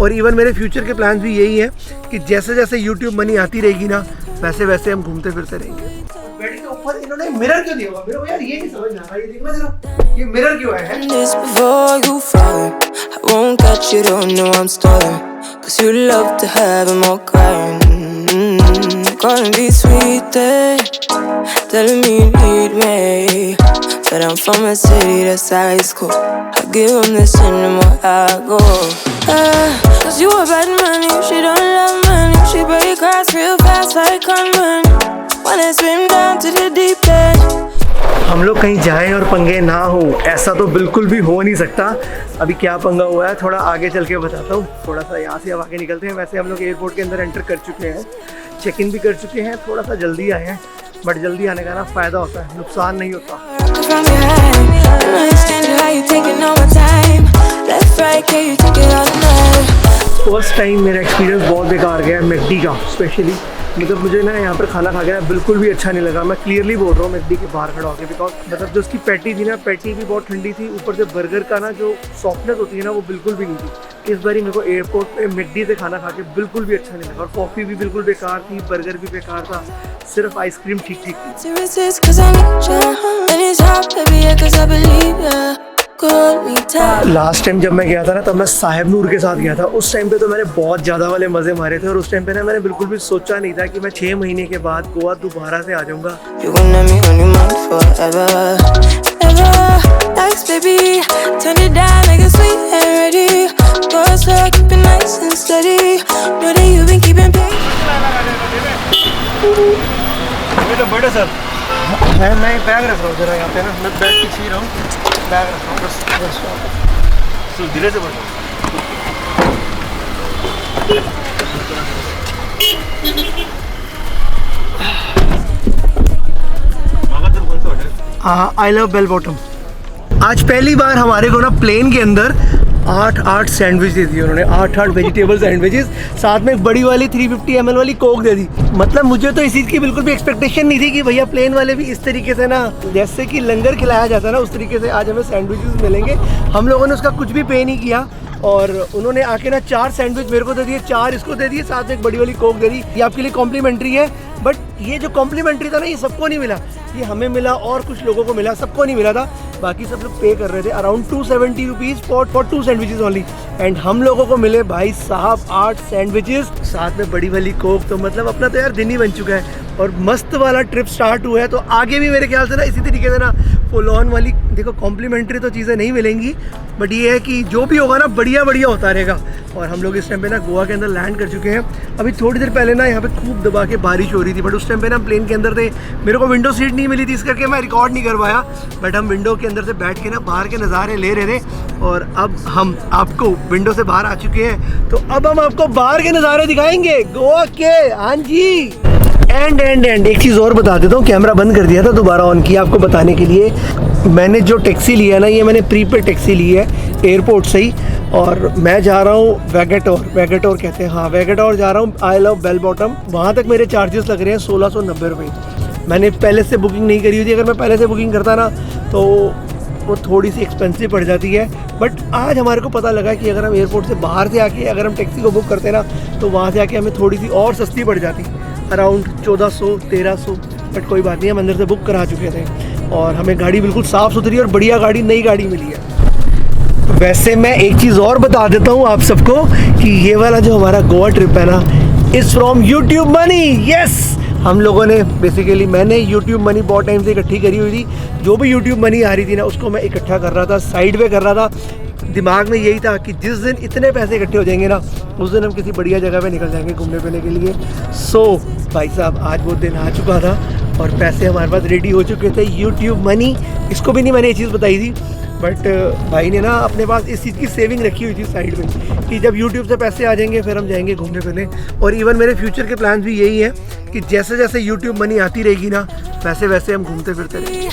और इवन मेरे फ्यूचर के प्लान्स भी यही है कि जैसे जैसे यूट्यूब मनी आती रहेगी ना, वैसे वैसे हम घूमते फिरते रहेंगे। बेड के ऊपर इन्होंने मिरर क्यों दिया हुआ मेरे को यार, ये नहीं समझ में आ रहा। ये देखना जरा, ये मिरर क्यों है? Cause you love to have them all crying. Calling me sweet, telling me you need me. But I'm from a city that's high school. I give them this anymore I go. Cause you a bad man, you she don't love man. You she break hearts real fast like conman. Wanna swim down to the deep end. हम लोग कहीं जाएं और पंगे ना हो, ऐसा तो बिल्कुल भी हो नहीं सकता। अभी क्या पंगा हुआ है थोड़ा आगे चल के बताता हूँ। थोड़ा सा यहाँ से अब आगे निकलते हैं। वैसे हम लोग एयरपोर्ट के अंदर एंटर कर चुके हैं, चेक इन भी कर चुके हैं। थोड़ा सा जल्दी आए हैं, बट जल्दी आने का ना फ़ायदा होता है, नुकसान नहीं होता। फर्स्ट टाइम मेरा एक्सपीरियंस बहुत बेकार गया है मैकडी का, स्पेशली मतलब मुझे ना यहाँ पर खाना खा के बिल्कुल भी अच्छा नहीं लगा। मैं क्लियरली बोल रहा हूँ मैकडी के बाहर खड़ा होकर, बिकॉज मतलब जो उसकी पैटी थी ना, पैटी भी बहुत ठंडी थी, ऊपर से बर्गर का ना जो सॉफ्टनेस होती है ना वो बिल्कुल भी नहीं थी। इस बारी मेरे को एयरपोर्ट पे मैकडी से खाना खा के बिल्कुल भी अच्छा नहीं लगा। और कॉफ़ी भी बिल्कुल बेकार थी, बर्गर भी बेकार था, सिर्फ आइसक्रीम ठीक ठीक थी। लास्ट टाइम जब मैं गया था ना, तब मैं साहिब नूर के साथ गया था। उस टाइम पे तो मैंने बहुत ज़्यादा वाले मज़े मारे थे। और उस टाइम पे ना मैंने बिल्कुल भी सोचा नहीं था कि मैं 6 महीने के बाद गोवा दोबारा से आ जाऊँगा। बड़े सर मैं बैग रख रहा हूँ जरा यहाँ पे ना, मैं बैग पीछे रहा हूँ, बैग रख रहा हूँ बस धीरे से बढ़ो। I love bell bottom. आज पहली बार हमारे को ना प्लेन के अंदर 8 सैंडविच दे दी उन्होंने, 8 वेजिटेबल सैंडविचेस, साथ में एक बड़ी वाली 350 ml वाली कोक दे दी। मतलब मुझे तो इस चीज़ की बिल्कुल भी एक्सपेक्टेशन नहीं थी कि भैया प्लेन वाले भी इस तरीके से ना, जैसे कि लंगर खिलाया जाता है ना, उस तरीके से आज हमें सैंडविचेस मिलेंगे। हम लोगों ने उसका कुछ भी पे नहीं किया और उन्होंने आके ना 4 सैंडविच मेरे को दे दिए, 4 इसको दे दिए, साथ में एक बड़ी वाली कोक दे दी। ये आपके लिए कॉम्प्लीमेंट्री है, बट ये जो कॉम्प्लीमेंट्री था ना, ये सबको नहीं मिला, ये हमें मिला और कुछ लोगों को मिला, सबको नहीं मिला था। बाकी सब लोग पे कर रहे थे around 270 rupees for 2 sandwiches only. And हम लोगों को मिले भाई साहब 8 सैंडविचेस, साथ में बड़ी वाली कोक। तो मतलब अपना तो यार दिन ही बन चुका है और मस्त वाला ट्रिप स्टार्ट हुआ है। तो आगे भी मेरे ख्याल से ना इसी तरीके से ना फुल ऑन वाली, देखो कॉम्प्लीमेंट्री तो चीज़ें नहीं मिलेंगी, बट ये है कि जो भी होगा ना बढ़िया बढ़िया होता रहेगा। और हम लोग इस टाइम पे ना गोवा के अंदर लैंड कर चुके हैं। अभी थोड़ी देर पहले ना यहाँ पे खूब दबा के बारिश हो रही थी, बट उस टाइम पे ना प्लेन के अंदर थे, मेरे को विंडो सीट नहीं मिली थी, इस करके मैं रिकॉर्ड नहीं कर पाया। बट हम विंडो के अंदर से बैठ के ना बाहर के नज़ारे ले रहे थे। और अब हम आपको विंडो से बाहर आ चुके हैं, तो अब हम आपको बाहर के नज़ारे दिखाएंगे गोवा के। हाँ जी, एंड एक चीज़ और बता देता हूँ, कैमरा बंद कर दिया था, दोबारा ऑन किया आपको बताने के लिए। मैंने जो टैक्सी लिया ना, ये मैंने प्रीपेड टैक्सी ली है एयरपोर्ट से ही, और मैं जा रहा हूँ वैगेटोर कहते हैं, हाँ वैगेटोर जा रहा हूँ। I love bell bottom. वहाँ तक मेरे चार्जेस लग रहे हैं 1690 रुपये। मैंने पहले से बुकिंग नहीं करी हुई थी, अगर मैं पहले से बुकिंग करता ना तो वो थोड़ी सी एक्सपेंसिव पड़ जाती है। बट आज हमारे को पता लगा कि अगर हम एयरपोर्ट से बाहर से आके अगर हम टैक्सी को बुक करते ना, तो वहाँ से आके हमें थोड़ी सी और सस्ती पड़ जाती, अराउंड 1400-1300। बट कोई बात नहीं, हम अंदर से बुक करा चुके थे और हमें गाड़ी बिल्कुल साफ़ सुथरी और बढ़िया गाड़ी, नई गाड़ी मिली है। वैसे मैं एक चीज़ और बता देता हूँ आप सबको कि ये वाला जो हमारा गोवा ट्रिप है ना, is from YouTube money. Yes, हम लोगों ने बेसिकली, मैंने यूट्यूब मनी बहुत टाइम से इकट्ठी करी हुई थी। जो भी यूट्यूब मनी आ रही थी ना, उसको मैं इकट्ठा कर रहा था, साइड पे कर रहा था। दिमाग में यही था कि जिस दिन इतने पैसे इकट्ठे हो जाएंगे ना, उस दिन हम किसी बढ़िया जगह पे निकल जाएंगे घूमने फिरने के लिए। सो भाई साहब, आज वो दिन आ चुका था और पैसे हमारे पास रेडी हो चुके थे। यूट्यूब मनी, इसको भी नहीं मैंने ये चीज़ बताई थी, बट भाई ने ना अपने पास इस चीज़ की सेविंग रखी हुई थी साइड में कि जब यूट्यूब से पैसे आ जाएंगे फिर हम जाएंगे घूमने फिरने। और इवन मेरे फ्यूचर के प्लान्स भी यही है कि जैसे जैसे यूट्यूब मनी आती रहेगी ना, वैसे वैसे हम घूमते फिरते रहेंगे।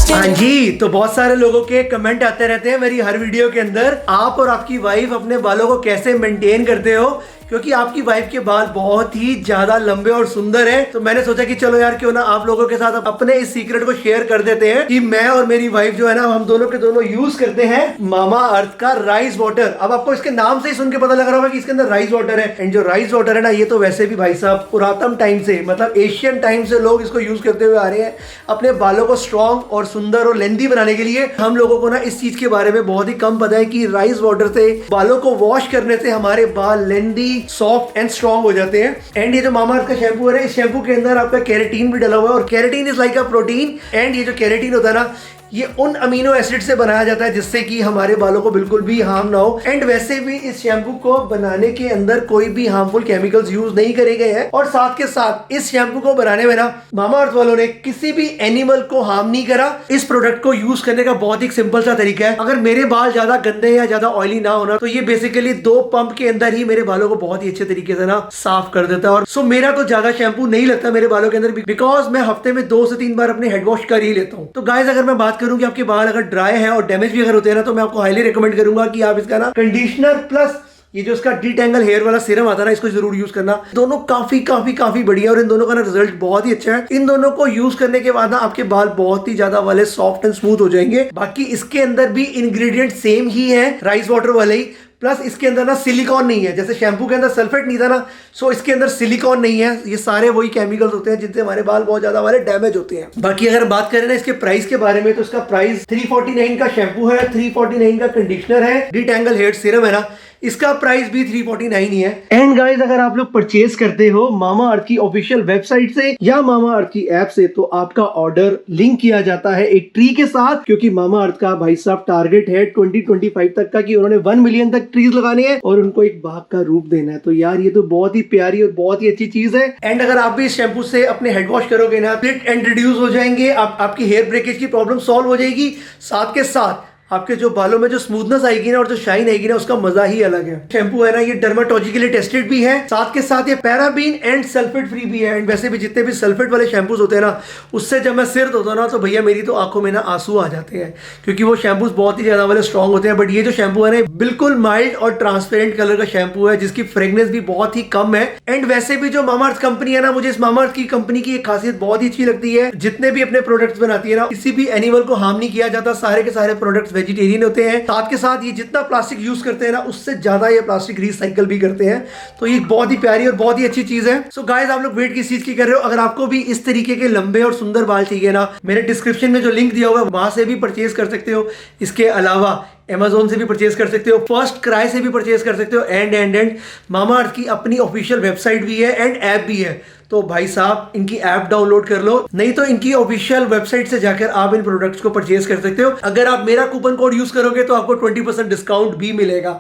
हाँ जी, तो बहुत सारे लोगों के कमेंट आते रहते हैं मेरी हर वीडियो के अंदर, आप और आपकी वाइफ अपने बालों को कैसे मेंटेन करते हो, क्योंकि आपकी वाइफ के बाल बहुत ही ज्यादा लंबे और सुंदर हैं। तो मैंने सोचा कि चलो यार क्यों ना आप लोगों के साथ अपने इस सीक्रेट को शेयर कर देते हैं कि मैं और मेरी वाइफ जो है ना, हम दोनों के दोनों यूज करते हैं मामा अर्थ का राइस वाटर। अब आपको इसके नाम से ही सुन के पता लग रहा होगा कि इसके अंदर राइस वाटर है। एंड जो राइस वाटर है ना, ये तो वैसे भी भाई साहब पुरातन टाइम से, मतलब एशियन टाइम से लोग इसको यूज करते हुए आ रहे हैं अपने बालों को स्ट्रॉन्ग और सुंदर और लेंथी बनाने के लिए। हम लोगों को ना इस चीज के बारे में बहुत ही कम पता है कि राइस वाटर से बालों को वॉश करने से हमारे बाल लेंथी, सॉफ्ट एंड स्ट्रॉन्ग हो जाते हैं। एंड ये जो मामा अर्थ का शैम्पू है, इस शैम्पू के अंदर आपका केराटिन भी डला हुआ है, और keratin is like a protein. And ये जो केराटिन होता है ना, ये उन अमीनो एसिड से बनाया जाता है जिससे कि हमारे बालों को बिल्कुल भी हार्म ना हो। एंड वैसे भी इस शैम्पू को बनाने के अंदर कोई भी हार्मफुल केमिकल्स यूज नहीं करे गए हैं। और साथ के साथ इस शैम्पू को बनाने में ना मामा अर्थ वालों ने किसी भी एनिमल को हार्म नहीं करा। इस प्रोडक्ट को यूज करने का बहुत ही सिंपल सा तरीका है। अगर मेरे बाल ज्यादा गंदे या ज्यादा ऑयली ना होना, तो ये बेसिकली 2 पंप के अंदर ही मेरे बालों को बहुत ही अच्छे तरीके से ना साफ कर देता है। और सो मेरा तो ज्यादा शैम्पू नहीं लगता मेरे बालों के अंदर, बिकॉज मैं हफ्ते में 2 से 3 बार अपने हेड वॉश कर ही लेता हूँ। तो गाइस, अगर मैं बात करूँ कि आपके बाल अगर ड्राई है और डैमेज भी अगर होते हैं ना, तो मैं आपको हाईली रिकमेंड करूंगा कि आप इसका ना कंडीशनर प्लस ये जो इसका डिटेंगल हेयर वाला सीरम आता है ना, इसको जरूर यूज करना। दोनों काफी काफी काफी बढ़िया, और इन दोनों का ना रिजल्ट बहुत ही अच्छा है। इन दोनों को यूज करने के बाद ना आपके बाल बहुत ही ज्यादा वाले सॉफ्ट एंड स्मूथ हो जाएंगे। बाकी इसके अंदर भी इंग्रेडिएंट सेम ही है राइस वाटर वाले ही, प्लस इसके अंदर ना सिलिकॉन नहीं है। जैसे शैम्पू के अंदर सल्फेट नहीं था ना, सो इसके अंदर सिलिकॉन नहीं है। ये सारे वही केमिकल्स होते हैं जिनसे हमारे बाल बहुत ज्यादा वाले डैमेज होते हैं। बाकी अगर बात करें ना इसके प्राइस के बारे में, तो इसका प्राइस 349 का शैम्पू है, 349 का कंडीशनर है, डिटेंगल हेयर सीरम है ना, इसका प्राइस भी 349 ही है। एंड गाइस, अगर आप लोग परचेज करते हो मामा अर्थ की ऑफिशियल वेबसाइट से या मामा अर्थ की ऐप से, तो आपका ऑर्डर लिंक किया जाता है एक ट्री के साथ, क्योंकि मामा अर्थ का भाई साहब टारगेट है 2025 तक का कि उन्होंने 1 मिलियन तक ट्रीज लगाने हैं और उनको एक बाग का रूप देना है। तो यार ये तो बहुत ही प्यारी और बहुत ही अच्छी चीज है। एंड अगर आप भी इस शैम्पू से अपने हेड वॉश करोगे ना, स्प्लिट एंड रिड्यूस हो जाएंगे, आपकी हेयर ब्रेकेज की प्रॉब्लम सॉल्व हो जाएगी। साथ के साथ आपके जो बालों में जो स्मूथनेस आएगी ना और जो शाइन आएगी ना, उसका मजा ही अलग है। शैम्पू है ना, ये डर्माटोलॉजिकली टेस्टेड भी है, साथ के साथ ये पैराबीन एंड सल्फेट फ्री भी है। एंड वैसे भी जितने भी सल्फेट वाले शैम्पूज होते हैं ना, उससे जब मैं सिर धोता हूं ना, तो भैया मेरी तो आंखों में ना आंसू आ जाते हैं, क्योंकि वो शैम्पूज बहुत ही ज्यादा वाले स्ट्रॉन्ग होते हैं। बट ये जो शैम्पू है ना, बिल्कुल माइल्ड और ट्रांसपेरेंट कलर का शैम्पू है, जिसकी फ्रेग्रेंस भी बहुत ही कम है। एंड वैसे भी जो मामा अर्थ कंपनी है ना, मुझे इस मामा अर्थ की कंपनी की एक खासियत बहुत ही अच्छी लगती है। जितने भी अपने प्रोडक्ट्स बनाती है ना, किसी भी एनिमल को हार्म नहीं किया जाता, सारे के सारे प्रोडक्ट्स वेजिटेरियन होते हैं। साथ के साथ ये जितना प्लास्टिक यूज करते हैं ना, उससे ज्यादा ये प्लास्टिक रिसाइकल भी करते हैं। तो ये बहुत ही प्यारी और बहुत ही अच्छी चीज है। सो गाइस, आप लोग वेट किस चीज की कर रहे हो? अगर आपको भी इस तरीके के लंबे और सुंदर बाल चाहिए ना, मेरे डिस्क्रिप्शन में जो लिंक दिया हुआ है वहां से भी परचेज कर सकते हो। इसके अलावा Amazon से भी परचेज कर सकते हो, फर्स्ट क्राई से भी परचेज कर सकते हो, एंड मामा अर्थ की अपनी ऑफिशियल वेबसाइट भी है एंड ऐप भी है। तो भाई साहब, इनकी ऐप डाउनलोड कर लो, नहीं तो इनकी ऑफिशियल वेबसाइट से जाकर आप इन प्रोडक्ट्स को परचेज कर सकते हो। अगर आप मेरा कूपन कोड यूज करोगे तो आपको 20% डिस्काउंट भी मिलेगा।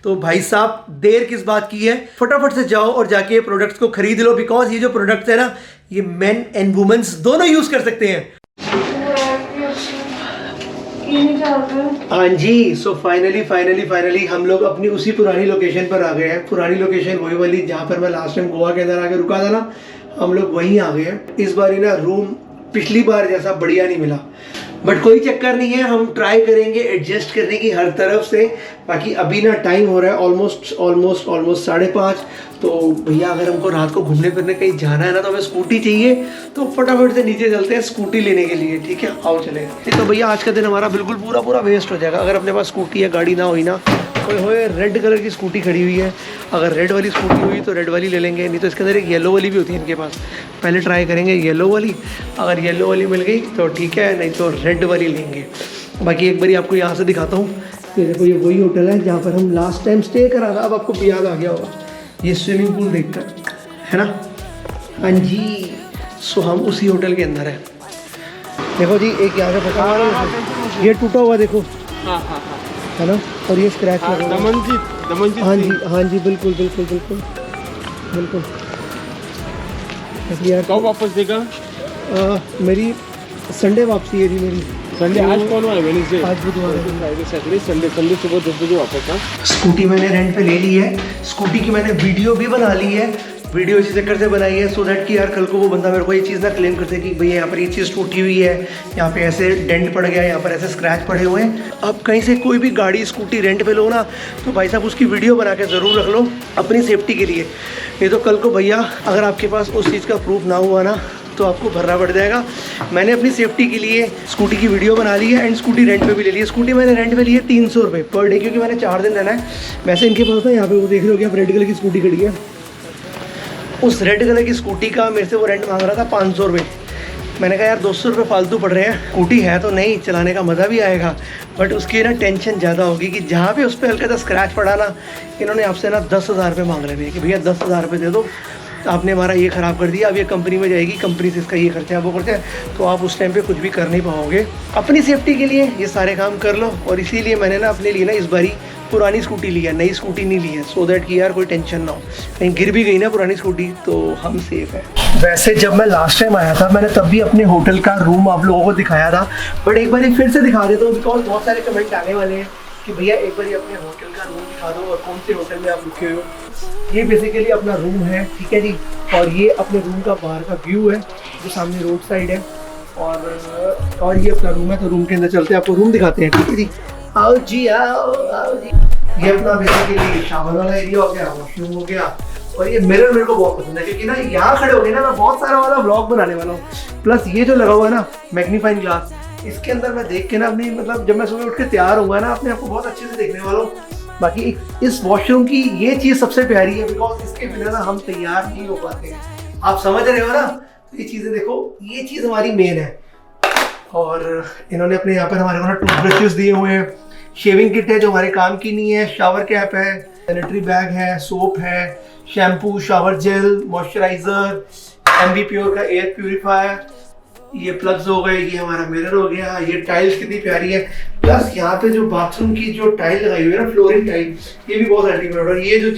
तो भाई साहब, देर किस बात की है, फटाफट से जाओ और जाके प्रोडक्ट्स को खरीद लो, बिकॉज ये जो प्रोडक्ट्स है ना, ये मेन एंड वुमेन्स दोनों यूज कर सकते हैं। हाँ जी, सो फाइनली हम लोग अपनी उसी पुरानी लोकेशन पर आ गए हैं। पुरानी लोकेशन वही वाली जहाँ पर मैं लास्ट टाइम गोवा के अंदर आके रुका था ना, हम लोग वहीं आ गए हैं। इस बार ही ना रूम पिछली बार जैसा बढ़िया नहीं मिला, बट कोई चक्कर नहीं है, हम ट्राई करेंगे एडजस्ट करने की हर तरफ से। बाकी अभी ना टाइम हो रहा है ऑलमोस्ट 5:30। तो भैया, अगर हमको रात को घूमने फिरने कहीं जाना है ना, तो हमें स्कूटी चाहिए। तो फटाफट से नीचे चलते हैं स्कूटी लेने के लिए, ठीक है? आओ चले। तो भैया, आज का दिन हमारा बिल्कुल पूरा वेस्ट हो जाएगा अगर अपने पास स्कूटी या गाड़ी ना हुई ना। ओए रेड कलर की स्कूटी खड़ी हुई है, अगर रेड वाली स्कूटी हुई तो रेड वाली ले लेंगे, नहीं तो इसके अंदर एक येलो वाली भी होती है इनके पास। पहले ट्राई करेंगे येलो वाली, अगर येलो वाली मिल गई तो ठीक है, नहीं तो रेड वाली लेंगे। बाकी एक बारी आपको यहाँ से दिखाता हूँ। ये देखो, ये वही होटल है जहाँ पर हम लास्ट टाइम स्टे करा था। अब आपको याद आ गया होगा ये स्विमिंग पूल देखकर, है ना? हाँ जी, सो हम उसी होटल के अंदर है। देखो जी, एक यहाँ से पता, ये टूटा हुआ देखो, है ना? और ये स्क्रैच लगा। दमनजीत। हाँ जी, बिल्कुल। यार कब वापस देगा? मेरी संडे वापसी है जी मेरी। संडे आज कौन है? वेडनेसडे, आज बुधवार, फ्राइडे, सैटरडे, संडे सुबह 10 बजे वापस। हाँ, स्कूटी मैंने रेंट पे ले ली है। स्कूटी की मैंने वीडियो भी बना ली है। वीडियो इसी चक्कर से बनाई है सो दैट कि यार कल को वो बंदा मेरे को ये चीज़ ना क्लेम करते कि भैया यहाँ पर ये चीज़ टूटी हुई है, यहाँ पे ऐसे डेंट पड़ गया, यहाँ पर ऐसे स्क्रैच पड़े हुए हैं। अब कहीं से कोई भी गाड़ी स्कूटी रेंट पे लो ना तो भाई साहब उसकी वीडियो बना के ज़रूर रख लो अपनी सेफ्टी के लिए। नहीं तो कल को भैया अगर आपके पास उस चीज़ का प्रूफ ना हुआ ना तो आपको भरना पड़ जाएगा। मैंने अपनी सेफ्टी के लिए स्कूटी की वीडियो बना ली है एंड स्कूटी रेंट पे भी ले ली है। स्कूटी मैंने रेंट पे ली है 300 रुपये पर डे, क्योंकि मैंने 4 दिन रहना है। वैसे इनके पास ना यहाँ पे वो देख रहे हो कि आप रेड कलर की स्कूटी खड़ी है, उस रेड कलर की स्कूटी का मेरे से वो रेंट मांग रहा था 500 रुपये। मैंने कहा यार 200 रुपये फालतू पड़ रहे हैं, स्कूटी है तो नहीं, चलाने का मज़ा भी आएगा, बट उसकी ना टेंशन ज़्यादा होगी कि जहाँ पे उस पर हल्का सा स्क्रैच पड़ा ना इन्होंने आपसे ना 10,000 रुपये मांग रहे हैं कि भैया 10,000 रुपये दे दो, आपने हमारा ये ख़राब कर दिया, अब ये कंपनी में जाएगी, कंपनी से इसका ये खर्चा है वो खर्चा है, तो आप उस टाइम पे कुछ भी कर नहीं पाओगे। अपनी सेफ्टी के लिए ये सारे काम कर लो और इसीलिए मैंने ना अपने लिए ना इस बारी पुरानी स्कूटी ली है, नई स्कूटी नहीं ली है, सो दैट कि यार कोई टेंशन ना हो, कहीं गिर भी गई ना पुरानी स्कूटी तो हम सेफ है। वैसे जब मैं लास्ट टाइम आया था मैंने तब भी अपने होटल का रूम आप लोगों को दिखाया था, बट एक बार फिर से दिखा देता हूँ बिकॉज बहुत सारे कमेंट आने वाले हैं कि भैया एक बार अपने होटल का रूम दिखा दो और कौन से होटल में आप रुके हो। ये बेसिकली अपना रूम है, ठीक है जी, और ये अपने रूम का बाहर का व्यू है जो सामने रोड साइड है, और ये अपना रूम है। तो रूम के अंदर चलते हैं, आपको रूम दिखाते हैं, ठीक है जी। आओ जी आओ जी। ये अपना बेसिकली शावर वाला एरिया हो गया, वॉशरूम हो गया, और ये मिरर मेरे को बहुत पसंद है क्योंकि ना यहाँ खड़े हो गए ना मैं बहुत सारा वाला व्लॉग बनाने वाला हूँ। प्लस ये जो लगा हुआ है ना मैग्नीफाइंग ग्लास, इसके अंदर मैं देख के ना अपनी मतलब जब मैं सुबह उठ के तैयार हुआ ना अपने आपको बहुत अच्छे से देखने वाला हूँ। बाकी इस वॉशरूम की ये चीज़ सबसे प्यारी है बिकॉज इसके बिना ना हम तैयार नहीं हो पाते हैं, आप समझ रहे हो ना। तो ये चीज़ें देखो, ये चीज़ हमारी मेन है। और इन्होंने अपने यहाँ पर हमारे को ना टूथब्रशेस दिए हुए हैं, शेविंग किट है जो हमारे काम की नहीं है, शावर कैप है, सैनिटरी बैग है, सोप है, shampoo, shower gel, moisturiser, MB pure का एयर प्यूरिफायर, ये प्लग्स हो गए, ये हमारा मिरर हो गया, ये टाइल्स कितनी प्यारी है। प्लस यहाँ पे जो बाथरूम की जो टाइल लगाई हुई है ना फ्लोरिंग टाइल, ये भी बहुत अल्टीमेट। और ये जो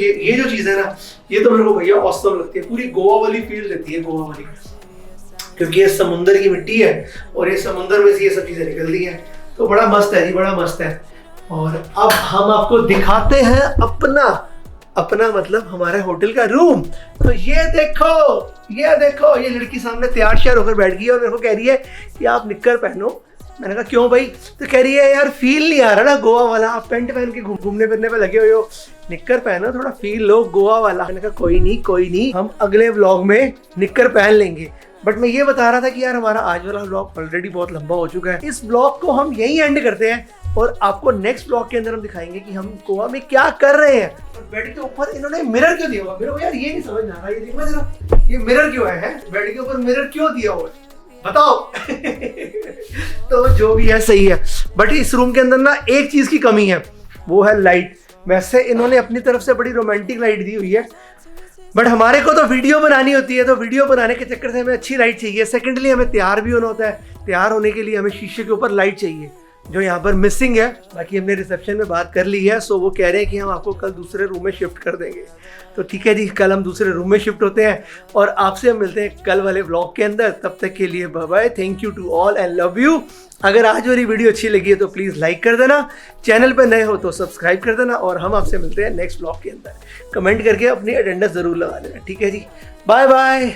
चीज़ है ना ये तो मेरे को भैया औसम लगती है, पूरी गोवा वाली फील देती है, गोवा वाली, क्योंकि ये समुंदर की मिट्टी है और ये समुंदर में से ये सब चीज़ें निकलती हैं, तो बड़ा मस्त है जी, बड़ा मस्त है। और अब हम आपको दिखाते हैं अपना मतलब हमारे होटल का रूम। तो ये देखो ये लड़की सामने तैयार श्यार होकर बैठ गई और मेरे को कह रही है कि आप निक्कर पहनो। मैंने कहा क्यों भाई? तो कह रही है यार फील नहीं आ रहा ना गोवा वाला, आप पेंट पहन के घूमने फिरने पे लगे हुए हो, निक्कर पहनो, थोड़ा फील लो गोवा वाला। मैंने कहा कोई नहीं, हम अगले व्लॉग में निक्कर पहन लेंगे। बट मैं ये बता रहा था कि यार हमारा आज वाला व्लॉग ऑलरेडी बहुत लंबा हो चुका है, इस व्लॉग को हम यहीं एंड करते हैं और आपको नेक्स्ट व्लॉग के अंदर हम दिखाएंगे कि हम गोवा में क्या कर रहे हैं। बेड के ऊपर इन्होंने मिरर क्यों दिया हुआ, मेरे को यार ये नहीं समझ आ रहा, ये देखो जरा, ये मिरर क्यों है? बेड के ऊपर मिरर क्यों दिया हुआ है बताओ? तो जो भी है सही है, बट इस रूम के अंदर ना एक चीज की कमी है, वो है लाइट। वैसे इन्होंने अपनी तरफ से बड़ी रोमांटिक लाइट दी हुई है, बट हमारे को तो वीडियो बनानी होती है, तो वीडियो बनाने के चक्कर से हमें अच्छी लाइट चाहिए। सेकेंडली हमें तैयार भी होना होता है, तैयार होने के लिए हमें शीशे के ऊपर लाइट चाहिए जो यहाँ पर मिसिंग है। बाकी हमने रिसेप्शन में बात कर ली है, सो वो कह रहे हैं कि हम आपको कल दूसरे रूम में शिफ्ट कर देंगे। तो ठीक है जी, कल हम दूसरे रूम में शिफ्ट होते हैं और आपसे हम मिलते हैं कल वाले व्लॉग के अंदर। तब तक के लिए bye bye, thank you to all and love you. अगर आज वाली वीडियो अच्छी लगी है तो प्लीज़ लाइक कर देना, चैनल पर नए हो तो सब्सक्राइब कर देना, और हम आपसे मिलते हैं नेक्स्ट व्लॉग के अंदर। कमेंट करके अपनी अटेंडेंस ज़रूर लगा देना, ठीक है जी, बाय बाय।